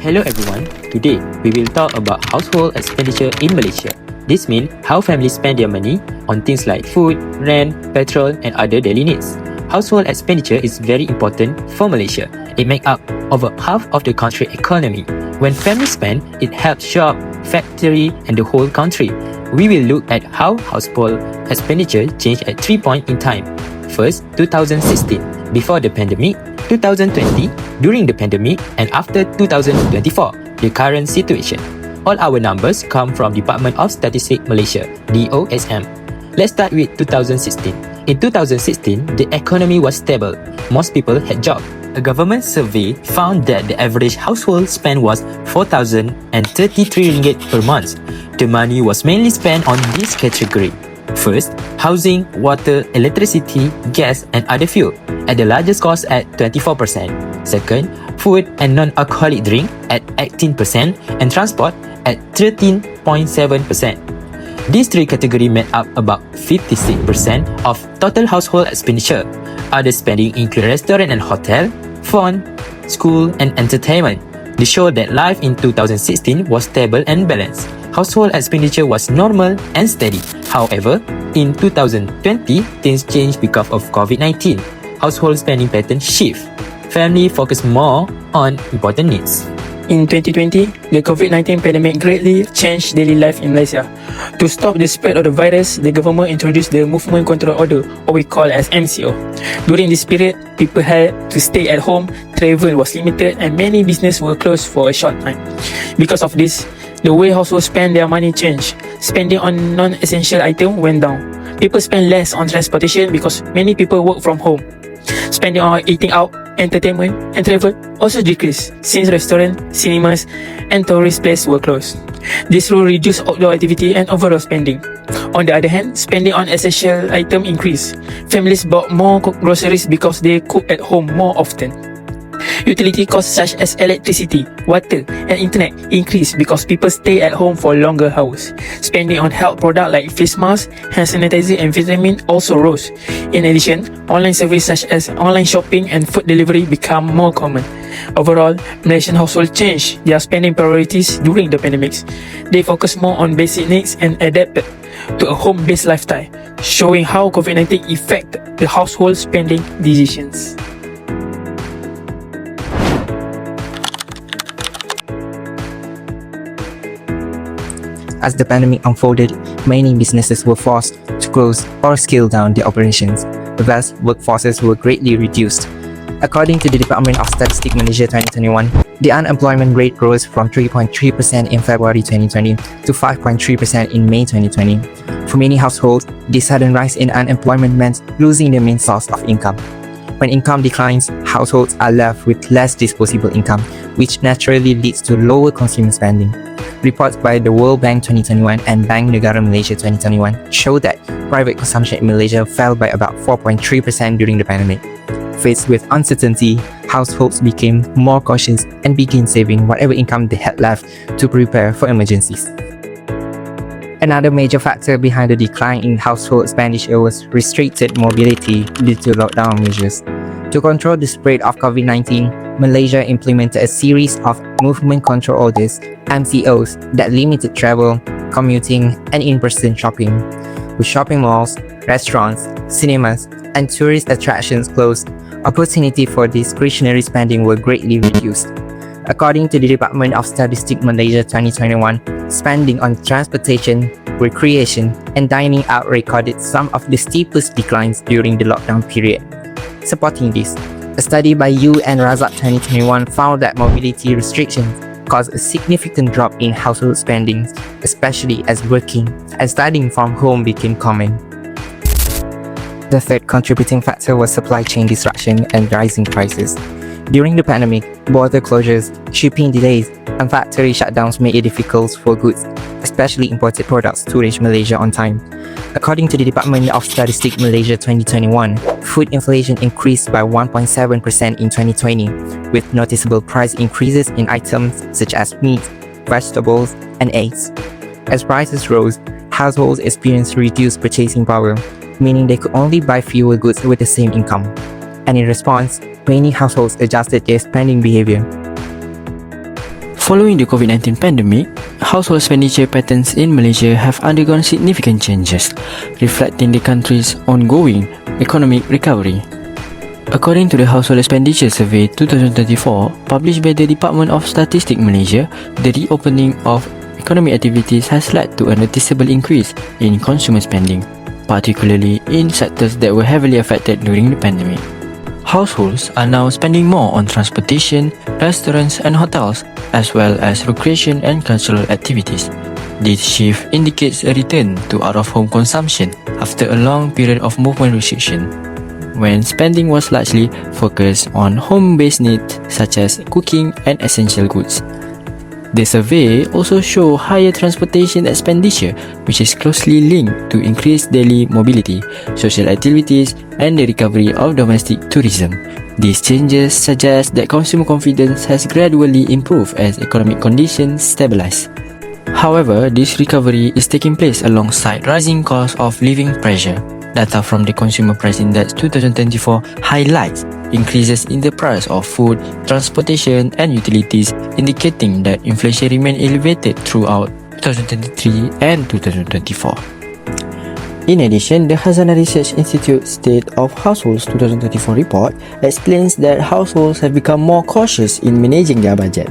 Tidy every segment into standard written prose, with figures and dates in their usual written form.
Hello everyone, today we will talk about household expenditure in Malaysia. This means how families spend their money on things like food, rent, petrol and other daily needs. Household expenditure is very important for Malaysia. It makes up over half of the country economy. When families spend, it helps shop, factory and the whole country. We will look at how household expenditure changed at 3 points in time. First, 2016, before the pandemic, 2020, during the pandemic, and after 2024, the current situation. All our numbers come from Department of Statistics Malaysia, DOSM. Let's start with 2016. In 2016, the economy was stable. Most people had jobs. A government survey found that the average household spend was 4,033 ringgit per month. The money was mainly spent on this category. First, housing, water, electricity, gas and other fuel at the largest cost at 24%. Second, food and non-alcoholic drink at 18% and transport at 13.7%. These three categories made up about 56% of total household expenditure. Other spending include restaurant and hotel, phone, school and entertainment. They show that life in 2016 was stable and balanced. Household expenditure was normal and steady. However, in 2020, things changed because of Covid-19. Household spending patterns shift. Family focus more on important needs. In 2020, the COVID-19 pandemic greatly changed daily life in Malaysia. To stop the spread of the virus, the government introduced the Movement Control Order, or we call as MCO. During this period, people had to stay at home, travel was limited, and many businesses were closed for a short time. Because of this, the way households spend their money changed. Spending on non-essential items went down. People spend less on transportation because many people work from home. Spending on eating out, entertainment and travel also decreased since restaurants, cinemas and tourist places were closed. This will reduce outdoor activity and overall spending. On the other hand, spending on essential items increased. Families bought more groceries because they cook at home more often. Utility costs such as electricity, water and internet increased because people stay at home for longer hours. Spending on health products like face masks, hand sanitizer and vitamin also rose. In addition, online services such as online shopping and food delivery become more common. Overall, Malaysian households changed their spending priorities during the pandemics. They focus more on basic needs and adapted to a home-based lifestyle, showing how COVID-19 affected the household spending decisions. As the pandemic unfolded, many businesses were forced to close or scale down their operations. Thus, workforces were greatly reduced. According to the Department of Statistics Malaysia 2021, the unemployment rate rose from 3.3% in February 2020 to 5.3% in May 2020. For many households, this sudden rise in unemployment meant losing their main source of income. When income declines, households are left with less disposable income, which naturally leads to lower consumer spending. Reports by the World Bank 2021 and Bank Negara Malaysia 2021 show that private consumption in Malaysia fell by about 4.3% during the pandemic. Faced with uncertainty, households became more cautious and began saving whatever income they had left to prepare for emergencies. Another major factor behind the decline in household expenditure was restricted mobility due to lockdown measures. To control the spread of COVID-19, Malaysia implemented a series of Movement Control Orders, MCOs, that limited travel, commuting, and in-person shopping. With shopping malls, restaurants, cinemas, and tourist attractions closed, opportunity for discretionary spending were greatly reduced. According to the Department of Statistics Malaysia 2021, spending on transportation, recreation, and dining out recorded some of the steepest declines during the lockdown period. Supporting this, a study by Yu and Razak 2021 found that mobility restrictions caused a significant drop in household spending, especially as working and studying from home became common. The third contributing factor was supply chain disruption and rising prices. During the pandemic, border closures, shipping delays, and factory shutdowns made it difficult for goods, especially imported products, to reach Malaysia on time. According to the Department of Statistics Malaysia 2021, food inflation increased by 1.7% in 2020, with noticeable price increases in items such as meat, vegetables, and eggs. As prices rose, households experienced reduced purchasing power, meaning they could only buy fewer goods with the same income. And in response, many households adjusted their spending behavior. Following the COVID-19 pandemic, household expenditure patterns in Malaysia have undergone significant changes, reflecting the country's ongoing economic recovery. According to the Household Expenditure Survey 2024, published by the Department of Statistics Malaysia, the reopening of economic activities has led to a noticeable increase in consumer spending, particularly in sectors that were heavily affected during the pandemic. Households are now spending more on transportation, restaurants and hotels, as well as recreation and cultural activities. This shift indicates a return to out-of-home consumption after a long period of movement restriction, when spending was largely focused on home-based needs such as cooking and essential goods. The survey also shows higher transportation expenditure, which is closely linked to increased daily mobility, social activities, and the recovery of domestic tourism. These changes suggest that consumer confidence has gradually improved as economic conditions stabilize. However, this recovery is taking place alongside rising cost of living pressure. Data from the Consumer Price Index 2024 highlights increases in the price of food, transportation and utilities, indicating that inflation remained elevated throughout 2023 and 2024. In addition, the Hazana Research Institute State of Households 2024 report explains that households have become more cautious in managing their budget.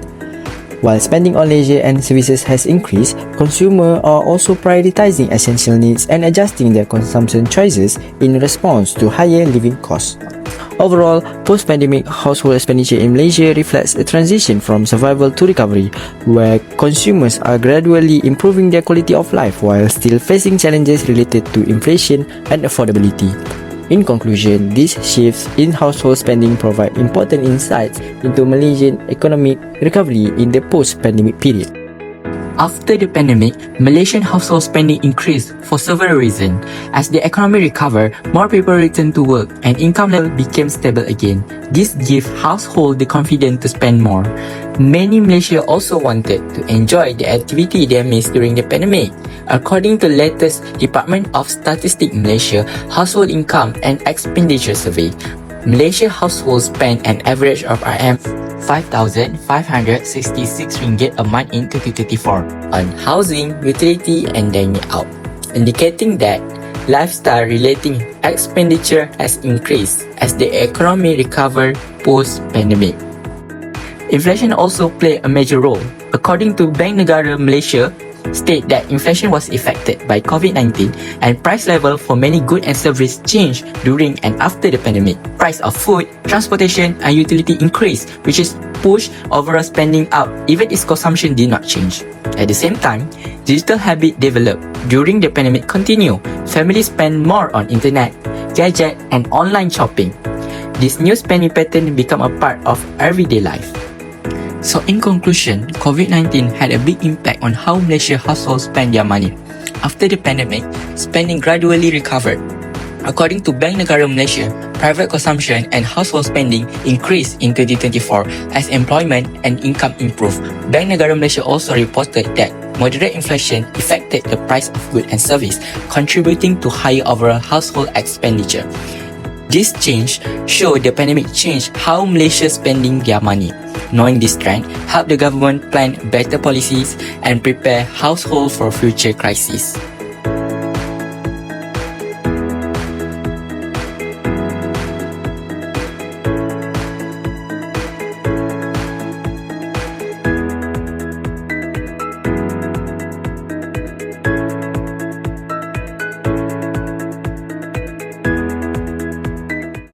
While spending on leisure and services has increased, consumers are also prioritizing essential needs and adjusting their consumption choices in response to higher living costs. Overall, post-pandemic household expenditure in Malaysia reflects a transition from survival to recovery, where consumers are gradually improving their quality of life while still facing challenges related to inflation and affordability. In conclusion, these shifts in household spending provide important insights into Malaysian economic recovery in the post-pandemic period. After the pandemic, Malaysian household spending increased for several reasons. As the economy recovered, more people returned to work and income level became stable again. This gave households the confidence to spend more. Many Malaysians also wanted to enjoy the activity they missed during the pandemic. According to the latest Department of Statistics Malaysia Household Income and Expenditure Survey, Malaysia households spend an average of RM5,566 a month in 2024 on housing, utility and dining out, indicating that lifestyle-related expenditure has increased as the economy recovered post-pandemic. Inflation also played a major role. According to Bank Negara Malaysia, state that inflation was affected by COVID-19 and price level for many goods and services changed during and after the pandemic. Price of food, transportation and utility increased, which is pushed overall spending up even if consumption did not change. At the same time, digital habits developed during the pandemic continue. Families spend more on internet, gadget and online shopping. This new spending pattern become a part of everyday life. So in conclusion, COVID-19 had a big impact on how Malaysia households spend their money. After the pandemic, spending gradually recovered. According to Bank Negara Malaysia, private consumption and household spending increased in 2024 as employment and income improved. Bank Negara Malaysia also reported that moderate inflation affected the price of goods and services, contributing to higher overall household expenditure. This change showed the pandemic changed how Malaysia spending their money. Knowing this trend helped the government plan better policies and prepare households for future crises.